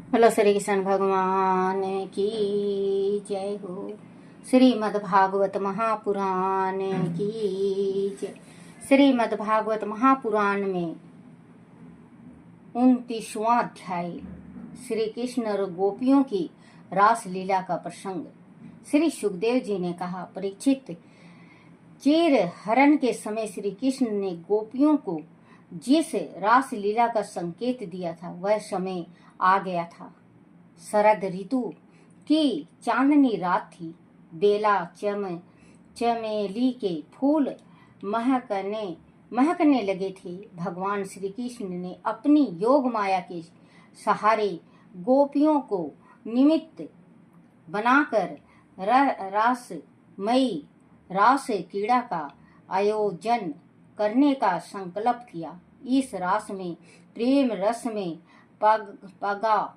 बोलो श्री कृष्ण भगवान की जय हो। श्रीमद्भागवत महापुराण की जय। श्रीमद्भागवत महापुराण में 29वां अध्याय श्री कृष्ण और गोपियों की रास लीला का प्रसंग। श्री सुखदेव जी ने कहा, परीक्षित, चीर हरण के समय श्री कृष्ण ने गोपियों को जिस रास लीला का संकेत दिया था वह समय आ गया था। शरद ऋतु की चांदनी रात थी। बेला चमेली के फूल महकने लगे थे। भगवान श्री कृष्ण ने अपनी योग माया के सहारे गोपियों को निमित्त बनाकर रास क्रीड़ा का आयोजन करने का संकल्प किया। इस रास में प्रेम रस में पगा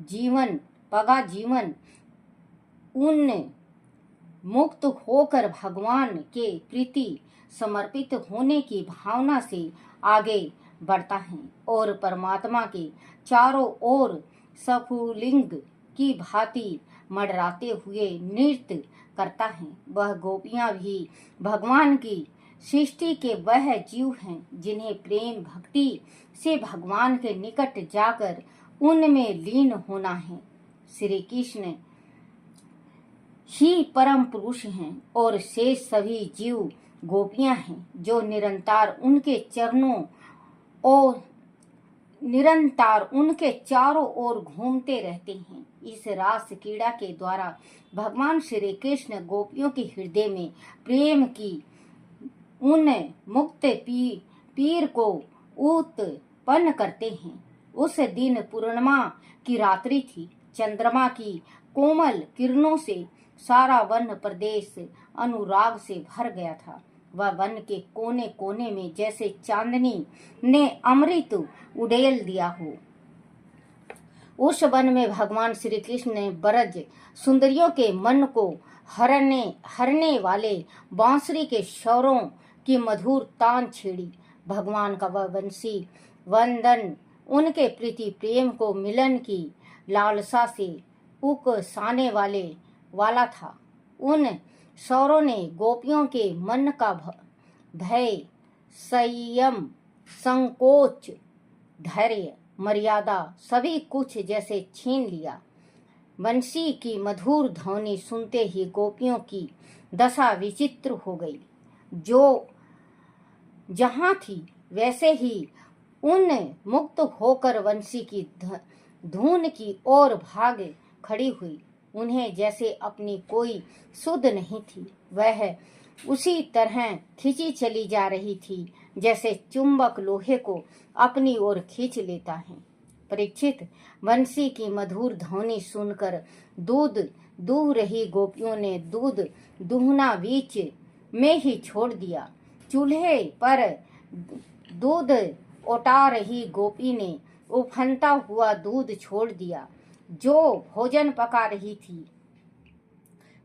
जीवन उन मुक्त होकर भगवान के प्रति समर्पित होने की भावना से आगे बढ़ता है और परमात्मा के चारों ओर सफुलिंग की भांति मंडराते हुए नृत्य करता है। वह गोपियां भी भगवान की सृष्टि के वह जीव हैं जिन्हें प्रेम भक्ति से भगवान के निकट जाकर उनमें लीन होना है। श्री कृष्ण ही परम पुरुष हैं और शेष सभी जीव गोपियां हैं जो निरंतर उनके चारों ओर घूमते रहते हैं। इस रास क्रीड़ा के द्वारा भगवान श्री कृष्ण गोपियों के हृदय में प्रेम की उन मुक्त पीर को उत्पन्न करते हैं। उस दिन पूर्णिमा की रात्रि थी। चंद्रमा की कोमल किरणों से सारा वन प्रदेश अनुराग से भर गया था। वह वन के कोने कोने में जैसे चांदनी ने अमृत उड़ेल दिया हो। उस वन में भगवान श्री कृष्ण ने ब्रज सुंदरियों के मन को हरने वाले बांसुरी के स्वरों की मधुर तान छेड़ी। भगवान का वह बंसी वंदन उनके प्रति प्रेम को मिलन की लालसा से उकसाने वाला था। उन स्वरों ने गोपियों के मन का भय, संयम, संकोच, धैर्य, मर्यादा सभी कुछ जैसे छीन लिया। बंसी की मधुर ध्वनि सुनते ही गोपियों की दशा विचित्र हो गई। जो जहां थी वैसे ही उन मुक्त होकर बंसी की धुन की ओर भाग खड़ी हुई। उन्हें जैसे अपनी कोई सुध नहीं थी। वह उसी तरह खींची चली जा रही थी जैसे चुंबक लोहे को अपनी ओर खींच लेता है। परीक्षित, बंसी की मधुर ध्वनि सुनकर दूध दूह रही गोपियों ने दूध दूहना बीच में ही छोड़ दिया। चूल्हे पर दूध ओटा रही गोपी ने उफनता हुआ दूध छोड़ दिया। जो भोजन पका रही थी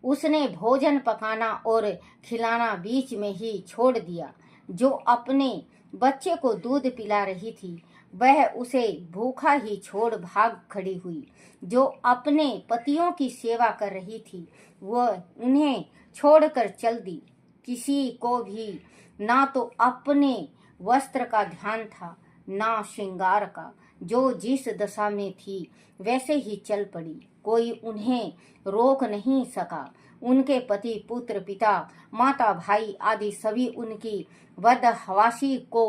उसने भोजन पकाना और खिलाना बीच में ही छोड़ दिया। जो अपने बच्चे को दूध पिला रही थी वह उसे भूखा ही छोड़ भाग खड़ी हुई। जो अपने पतियों की सेवा कर रही थी वह उन्हें छोड़कर चल दी। किसी को भी ना तो अपने वस्त्र का ध्यान था ना श्रृंगार का। जो जिस दशा में थी वैसे ही चल पड़ी। कोई उन्हें रोक नहीं सका। उनके पति, पुत्र, पिता, माता, भाई आदि सभी उनकी बदहवासी को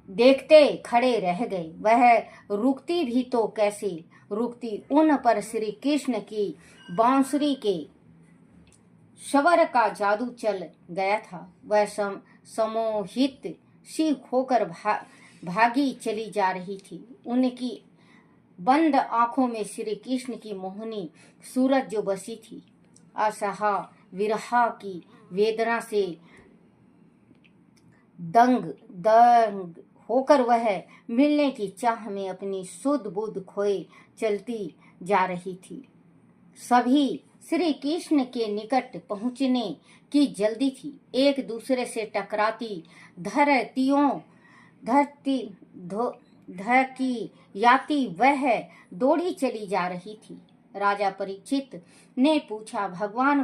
देखते खड़े रह गए। वह रुकती भी तो कैसे रुकती। उन पर श्री कृष्ण की बांसुरी के स्वर का जादू चल गया था। वह सम्मोहित सी होकर भागी चली जा रही थी। उनकी बंद आंखों में श्री कृष्ण की मोहनी सूरत जो बसी थी। असहा विरहा की वेदना से दंग होकर वह मिलने की चाह में अपनी सुध बुध खोए चलती जा रही थी। सभी श्री कृष्ण के निकट पहुंचने की जल्दी थी। एक दूसरे से टकराती धकी याती वह दौड़ी चली जा रही थी। राजा परीक्षित ने पूछा, भगवान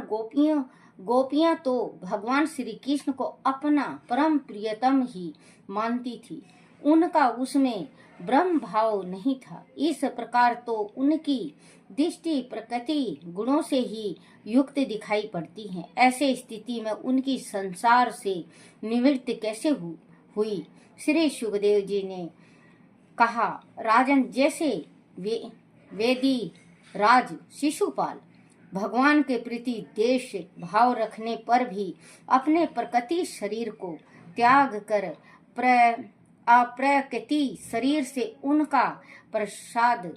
गोपियां तो भगवान श्री कृष्ण को अपना परम प्रियतम ही मानती थी, उनका उसमें ब्रह्म भाव नहीं था। इस प्रकार तो उनकी दृष्टि प्रकृति गुणों से ही युक्त दिखाई पड़ती है। ऐसे स्थिति में उनकी संसार से निवृत्ति कैसे हुई? श्री सुखदेव जी ने कहा, राजन, जैसे वेदी राज शिशुपाल भगवान के प्रति देश भाव रखने पर भी अपने प्रकृति शरीर को त्याग कर अप्रकृति शरीर से उनका प्रसाद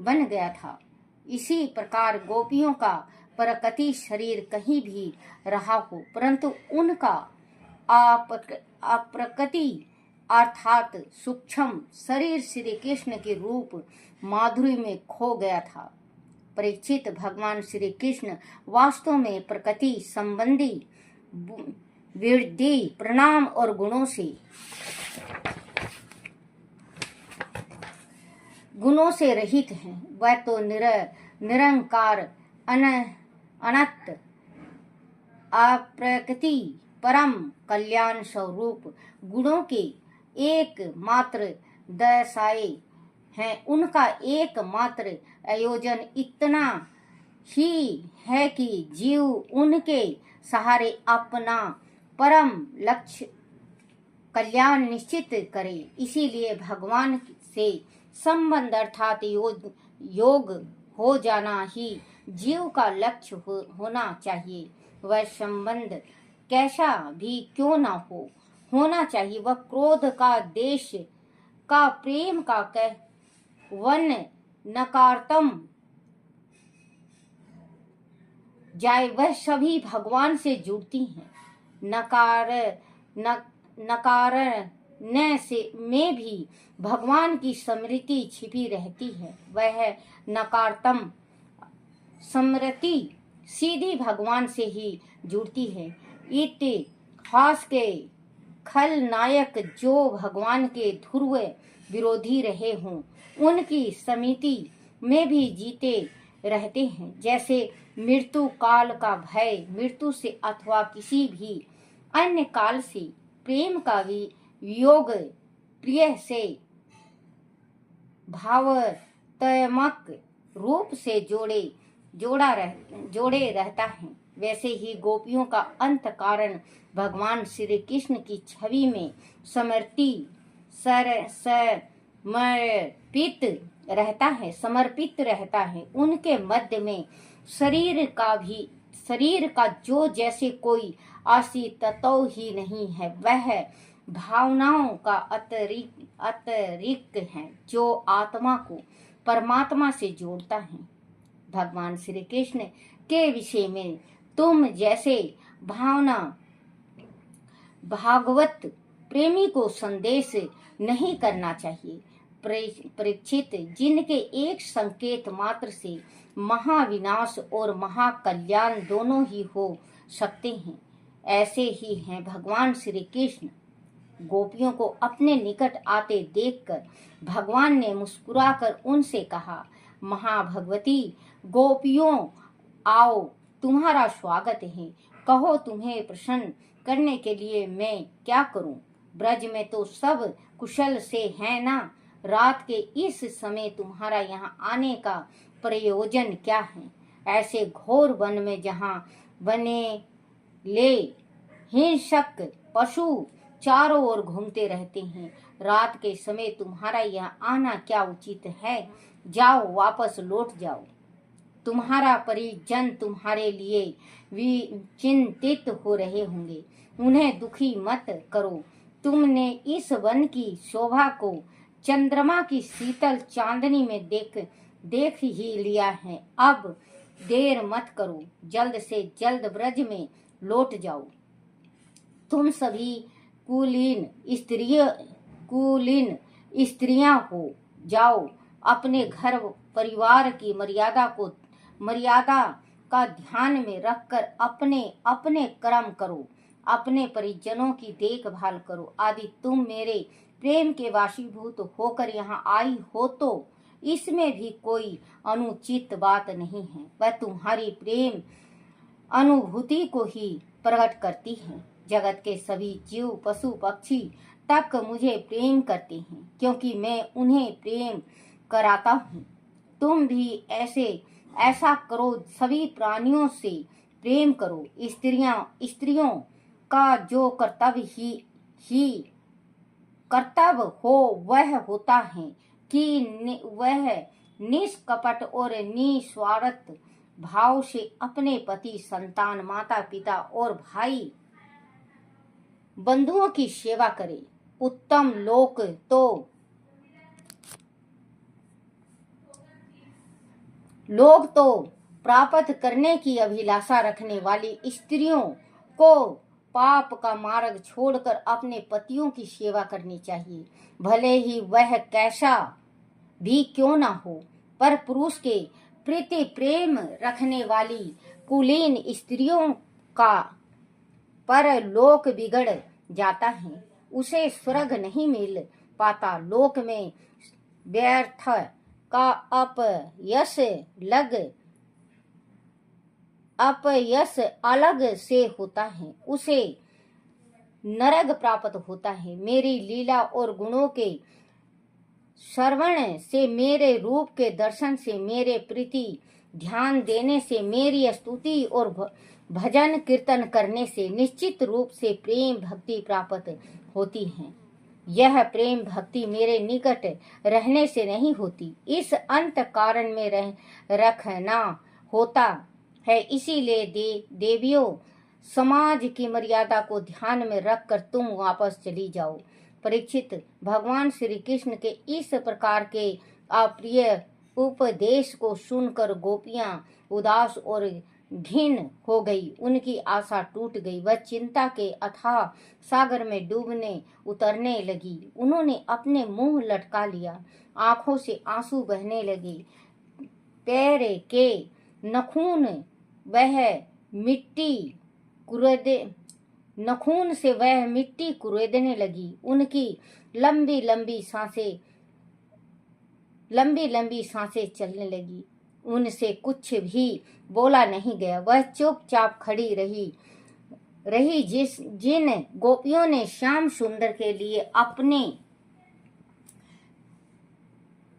बन गया था, इसी प्रकार गोपियों का प्रकृति शरीर कहीं भी रहा हो, परंतु उनका अप्रकृति अर्थात सूक्ष्म शरीर श्री कृष्ण के रूप माधुरी में खो गया था। परीक्षित, भगवान श्री कृष्ण वास्तव में प्रकृति संबंधी वृद्धि प्रणाम और गुणों से रहित हैं। वह तो निरंकार अनंत अप्रकृति परम कल्याण स्वरूप गुणों के एकमात्र दशाएं हैं। उनका एकमात्र आयोजन इतना ही है कि जीव उनके सहारे अपना परम लक्ष्य कल्याण निश्चित करे। इसीलिए भगवान से संबंध अर्थात योग हो जाना ही जीव का लक्ष्य होना चाहिए। वह संबंध कैसा भी क्यों ना होना चाहिए। वह क्रोध का, देश का, प्रेम का, वन नकारतम जाए, वह सभी भगवान से जुड़ती हैं। नकारने से में भी भगवान की स्मृति छिपी रहती है। वह नकारतम स्मृति सीधी भगवान से ही जुड़ती है। इतिहास के खलनायक जो भगवान के ध्रुव विरोधी रहे हों, उनकी समिति में भी जीते रहते हैं। जैसे मृत्यु काल का भय मृत्यु से अथवा किसी भी अन्य काल से, प्रेम का वियोग प्रिय से भावत्मक रूप से जोड़े रहता है, वैसे ही गोपियों का अंत कारण भगवान श्री कृष्ण की छवि में समर्पित रहता है। उनके मध्य में शरीर का जो जैसे कोई अस्तित्व ही नहीं है, वह भावनाओं का अतिरिक्त है जो आत्मा को परमात्मा से जोड़ता है। भगवान श्री कृष्ण के विषय में तुम जैसे भागवत प्रेमी को संदेश नहीं करना चाहिए। परीक्षित, जिनके एक संकेत मात्र से महाविनाश और महाकल्याण दोनों ही हो सकते हैं, ऐसे ही हैं भगवान श्री कृष्ण। गोपियों को अपने निकट आते देखकर भगवान ने मुस्कुराकर उनसे कहा, महाभगवती गोपियों, आओ, तुम्हारा स्वागत है। कहो, तुम्हें प्रसन्न करने के लिए मैं क्या करूं? ब्रज में तो सब कुशल से है ना? रात के इस समय तुम्हारा यहाँ आने का प्रयोजन क्या है? ऐसे घोर वन में जहाँ बने ले हिंसक पशु चारों ओर घूमते रहते हैं, रात के समय तुम्हारा यहाँ आना क्या उचित है? जाओ, वापस लौट जाओ। तुम्हारा परिजन तुम्हारे लिए चिंतित हो रहे होंगे, उन्हें दुखी मत करो। तुमने इस वन की शोभा को चंद्रमा की शीतल चांदनी में देख ही लिया है। अब देर मत करो, जल्द से जल्द ब्रज में लौट जाओ। तुम सभी कुलीन स्त्रियां हो, जाओ, अपने घर परिवार की मर्यादा का ध्यान में रखकर अपने कर्म करो, अपने परिजनों की देखभाल करो आदि तुम मेरे प्रेम के वाशीभूत होकर यहाँ आई हो तो इसमें भी कोई अनुचित बात नहीं है। वह तुम्हारी प्रेम अनुभूति को ही प्रकट करती है। जगत के सभी जीव पशु पक्षी तक मुझे प्रेम करते हैं क्योंकि मैं उन्हें प्रेम कराता हूँ। तुम भी ऐसा करो, सभी प्राणियों से प्रेम करो। स्त्रियों का जो कर्तव्य हो वह होता है कि वह निष्कपट और निस्वार्थ भाव से अपने पति, संतान, माता पिता और भाई बंधुओं की सेवा करे। उत्तम लोग तो प्राप्त करने की अभिलाषा रखने वाली स्त्रियों को पाप का मार्ग छोड़कर अपने पतियों की सेवा करनी चाहिए, भले ही वह कैसा भी क्यों ना हो। पर पुरुष के प्रति प्रेम रखने वाली कुलीन स्त्रियों का परलोक बिगड़ जाता है, उसे स्वर्ग नहीं मिल पाता। लोक में व्यर्थ का अपयश अलग से होता है, उसे नरक प्राप्त होता है। मेरी लीला और गुणों के श्रवण से, मेरे रूप के दर्शन से, मेरे प्रति ध्यान देने से, मेरी स्तुति और भजन कीर्तन करने से निश्चित रूप से प्रेम भक्ति प्राप्त होती है। यह प्रेम भक्ति मेरे निकट रहने से नहीं होती, इस अंत कारण में रखना होता है। इसीलिए देवियों, समाज की मर्यादा को ध्यान में रखकर तुम वापस चली जाओ। परीक्षित, भगवान श्री कृष्ण के इस प्रकार के अप्रिय उपदेश को सुनकर गोपियां उदास और घिन हो गई। उनकी आशा टूट गई। वह चिंता के अथाह सागर में डूबने उतरने लगी। उन्होंने अपने मुंह लटका लिया, आंखों से आंसू बहने लगे, पैर के नखून से वह मिट्टी कुरेदने लगी। उनकी लंबी लंबी सांसें चलने लगी। उनसे कुछ भी बोला नहीं गया। वह चुपचाप खड़ी रही। जिन गोपियों ने श्याम सुंदर के लिए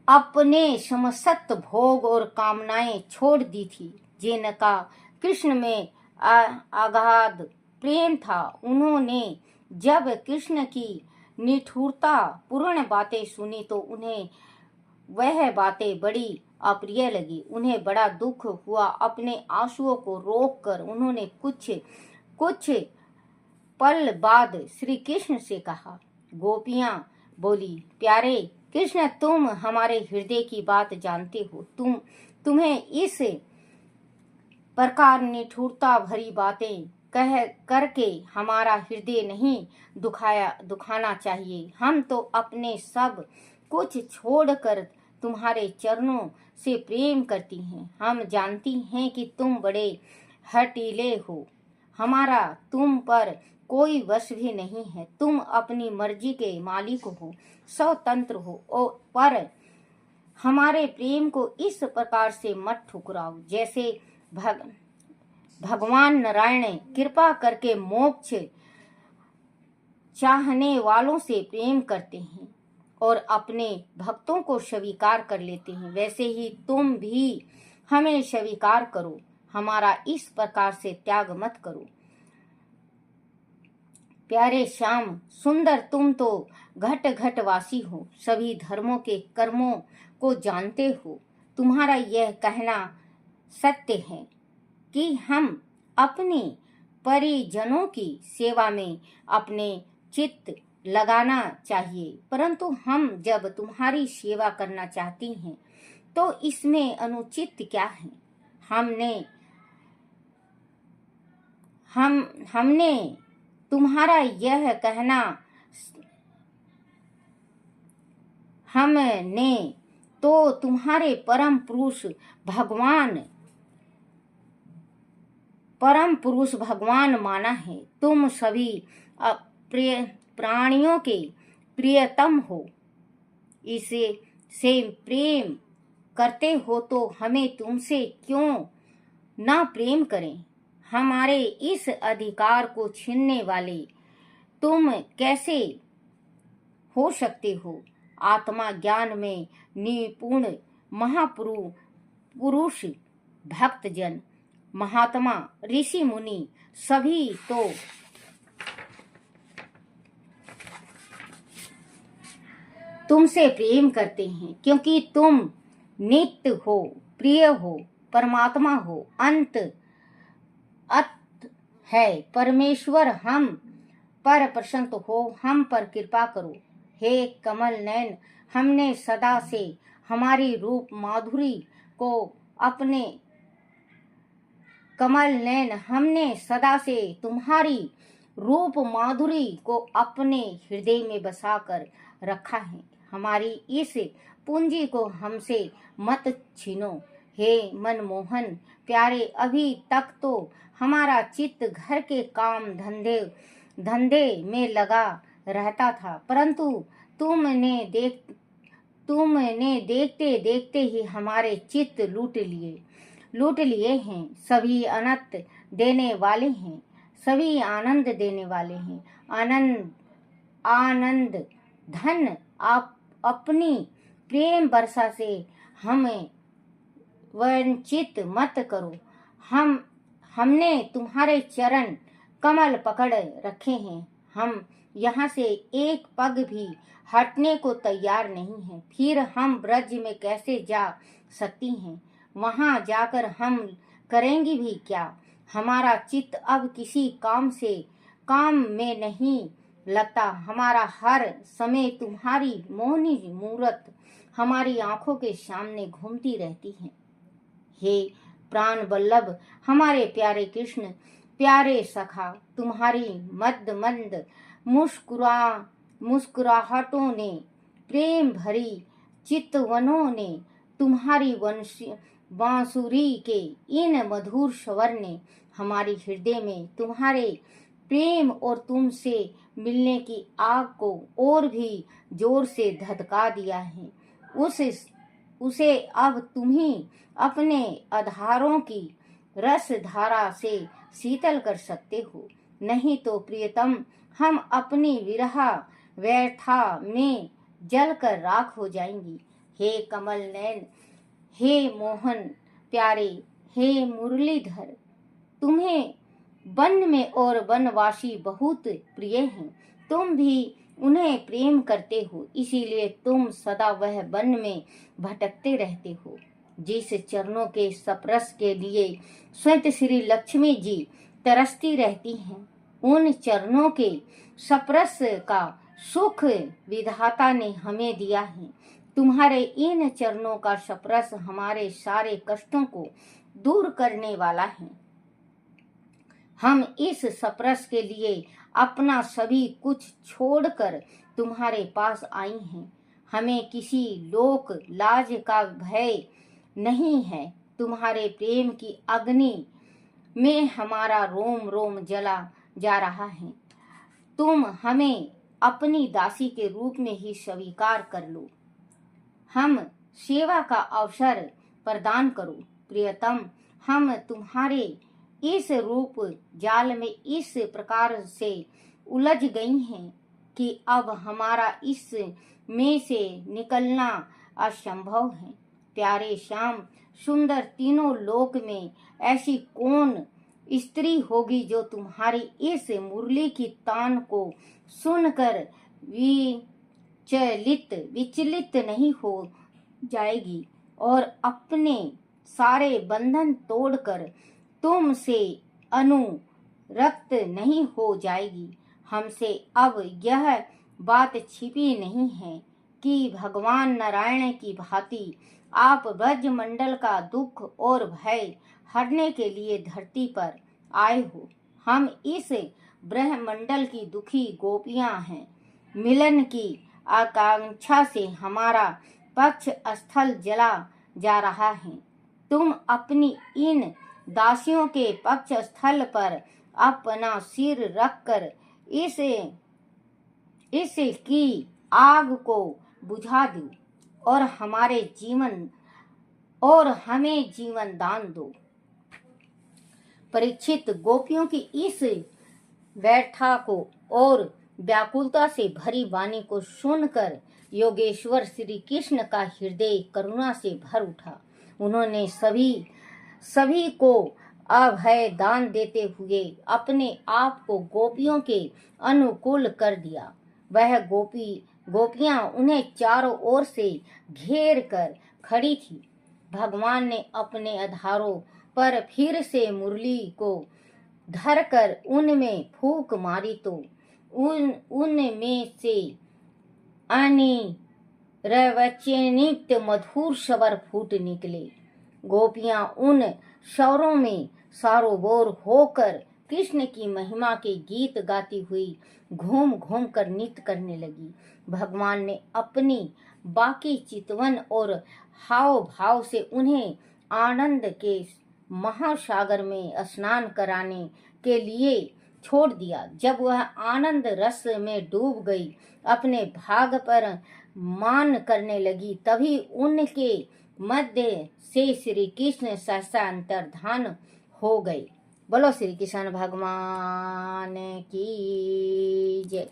अपने समस्त भोग और कामनाएं छोड़ दी थी, जिनका कृष्ण में अगाध प्रेम था, उन्होंने जब कृष्ण की निठुरता पूर्ण बातें सुनी तो उन्हें वह बातें बड़ी अप्रिय लगी। उन्हें बड़ा दुख हुआ। अपने आंसुओं को रोककर उन्होंने कुछ पल बाद श्री कृष्ण से कहा। गोपियां बोली, प्यारे कृष्ण, तुम हमारे हृदय की बात जानते हो। तुम्हें इस प्रकार निठुरता भरी बातें करके हमारा हृदय नहीं दुखाना चाहिए। हम तो अपने सब कुछ छोड़कर तुम्हारे चरणों से प्रेम करती हैं। हम जानती हैं कि तुम बड़े हठीले हो। हमारा तुम पर कोई वश भी नहीं है। तुम अपनी मर्जी के मालिक हो, स्वतंत्र हो, पर हमारे प्रेम को इस प्रकार से मत ठुकराओ जैसे भगवान नारायण कृपा करके मोक्ष चाहने वालों से प्रेम करते हैं और अपने भक्तों को स्वीकार कर लेते हैं, वैसे ही तुम भी हमें स्वीकार करो। हमारा इस प्रकार से त्याग मत करो। प्यारे श्याम सुंदर, तुम तो घट घट वासी हो, सभी धर्मों के कर्मों को जानते हो। तुम्हारा यह कहना सत्य है कि हम अपने परिजनों की सेवा में अपने चित्त लगाना चाहिए, परंतु हम जब तुम्हारी सेवा करना चाहती हैं तो इसमें अनुचित क्या है? हमने तुम्हारा यह कहना हमने तो तुम्हारे परम पुरुष भगवान माना है। तुम सभी प्राणियों के प्रियतम हो, इसे से प्रेम करते हो तो हमें तुमसे क्यों ना प्रेम करें। हमारे इस अधिकार को छीनने वाले तुम कैसे हो सकते हो। आत्मा ज्ञान में निपुण महापुरुष भक्तजन महात्मा ऋषि मुनि सभी तो तुमसे प्रेम करते हैं, क्योंकि तुम नित्य हो, प्रिय हो, परमात्मा हो, अंत अत है। परमेश्वर हम पर प्रसन्न हो, हम पर कृपा करो। हे कमल नयन, हमने सदा से हमारी रूप माधुरी को अपने कमल नयन हमने सदा से तुम्हारी रूप माधुरी को अपने हृदय में बसाकर रखा है। हमारी इस पूंजी को हमसे मत छीनो। हे मनमोहन प्यारे, अभी तक तो हमारा चित्त घर के काम धंधे में लगा रहता था, परंतु तुमने देखते देखते ही हमारे चित्त लूट लिए हैं। सभी अनंत देने वाले हैं, सभी आनंद देने वाले हैं। आनंद धन आप अपनी प्रेम वर्षा से हमें वंचित मत करो। हमने तुम्हारे चरण कमल पकड़ रखे हैं। हम यहाँ से एक पग भी हटने को तैयार नहीं हैं। फिर हम ब्रज में कैसे जा सकती हैं? वहाँ जाकर हम करेंगी भी क्या? हमारा चित्त अब किसी काम में नहीं लगता। हमारा हर समय तुम्हारी मोहनी मूरत हमारी आंखों के सामने घूमती रहती है। हे प्राण वल्लभ हमारे प्यारे कृष्ण, प्यारे सखा, तुम्हारी मंद मुस्कुराहटों ने, प्रेम भरी चितवनों ने, तुम्हारी बांसुरी के इन मधुर स्वर ने हमारी हृदय में तुम्हारे प्रेम और तुमसे मिलने की आग को और भी जोर से धधका दिया है। उसे अब तुम ही अपने आधारों की रस धारा से शीतल कर सकते हो। नहीं तो प्रियतम, हम अपनी विरह व्यथा में जलकर राख हो जाएंगी। हे कमल नयन, हे मोहन प्यारे, हे मुरलीधर, तुम्हें वन में और वनवासी बहुत प्रिय हैं। तुम भी उन्हें प्रेम करते हो, इसीलिए तुम सदा वह वन में भटकते रहते हो। जिस चरणों के स्पर्श के लिए स्वयं श्री लक्ष्मी जी तरसती रहती हैं, उन चरणों के स्पर्श का सुख विधाता ने हमें दिया है। तुम्हारे इन चरणों का स्पर्श हमारे सारे कष्टों को दूर करने वाला है। हम इस स्पर्श के लिए अपना सभी कुछ छोड़कर तुम्हारे पास आई हैं। हमें किसी लोक लाज का भय नहीं है। तुम्हारे प्रेम की अग्नि में हमारा रोम रोम जला जा रहा है। तुम हमें अपनी दासी के रूप में ही स्वीकार कर लो। हम सेवा का अवसर प्रदान करो। प्रियतम, हम तुम्हारे इस रूप जाल में इस प्रकार से उलझ गई हैं कि अब हमारा इस में से निकलना असंभव है। प्यारे श्याम सुंदर, तीनों लोक में ऐसी कौन स्त्री होगी जो तुम्हारी इस मुरली की तान को सुनकर विचलित नहीं हो जाएगी और अपने सारे बंधन तोड़कर तुमसे अनुरक्त नहीं हो जाएगी। हमसे अब यह बात छिपी नहीं है कि भगवान नारायण की भांति आप ब्रजमंडल का दुख और भय हरने के लिए धरती पर आए हो। हम इस ब्रह्मंडल की दुखी गोपियां हैं। मिलन की आकांक्षा से हमारा पक्ष स्थल जला जा रहा है। तुम अपनी इन दासियों के पक्ष स्थल पर अपना सिर रखकर इस की आग को बुझा दो और हमें जीवन दान दो। परीक्षित गोपियों की इस व्यर्था को और व्याकुलता से भरी वाणी को सुनकर योगेश्वर श्री कृष्ण का हृदय करुणा से भर उठा। उन्होंने सभी को अभय दान देते हुए अपने आप को गोपियों के अनुकूल कर दिया। वह गोपियां उन्हें चारों ओर से घेर कर खड़ी थी। भगवान ने अपने आधारों पर फिर से मुरली को धरकर उनमें फूंक मारी तो उनमें से अनिर्वचनीय मधुर स्वर फूट निकले। गोपियां उन स्वरों में सरोबोर होकर कृष्ण की महिमा के गीत गाती हुई घूम घूम कर नृत्य करने लगी। भगवान ने अपनी बाकी चितवन और हाव भाव से उन्हें आनंद के महासागर में स्नान कराने के लिए छोड़ दिया। जब वह आनंद रस में डूब गई, अपने भाग पर मान करने लगी, तभी उनके मध्य से श्री कृष्ण सहसा अंतर्धान हो गए। बोलो श्री कृष्ण भगवान की जय।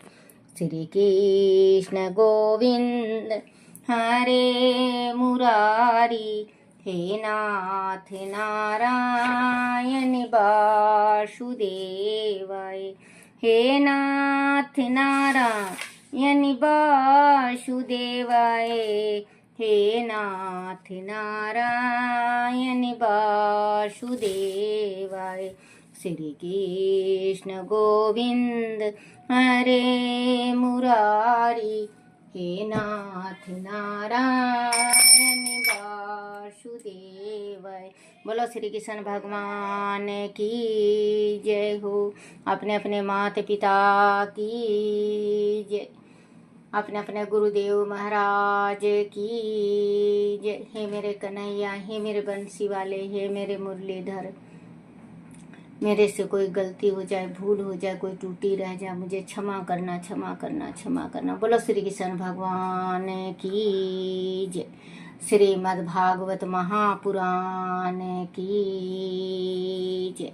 श्री कृष्ण गोविंद हरे मुरारी, हे नाथ नारायण वासुदेवाय, हे नाथ नारायण वासुदेवाय, हे नाथ नारायण वासुदेवाय। श्री कृष्ण गोविंद हरे मुरारी, हे नाथ नारायण वासुदेवाय। बोलो श्री कृष्ण भगवान की जय हो। अपने अपने माता पिता की जय, अपने अपने गुरुदेव महाराज की जय। हे मेरे कन्हैया, हे मेरे बंसी वाले, हे मेरे मुरलीधर, मेरे से कोई गलती हो जाए, भूल हो जाए, कोई टूटी रह जाए, मुझे क्षमा करना, क्षमा करना, क्षमा करना। बोलो श्री कृष्ण भगवान की जय। श्रीमद् भागवत महापुराण की जय।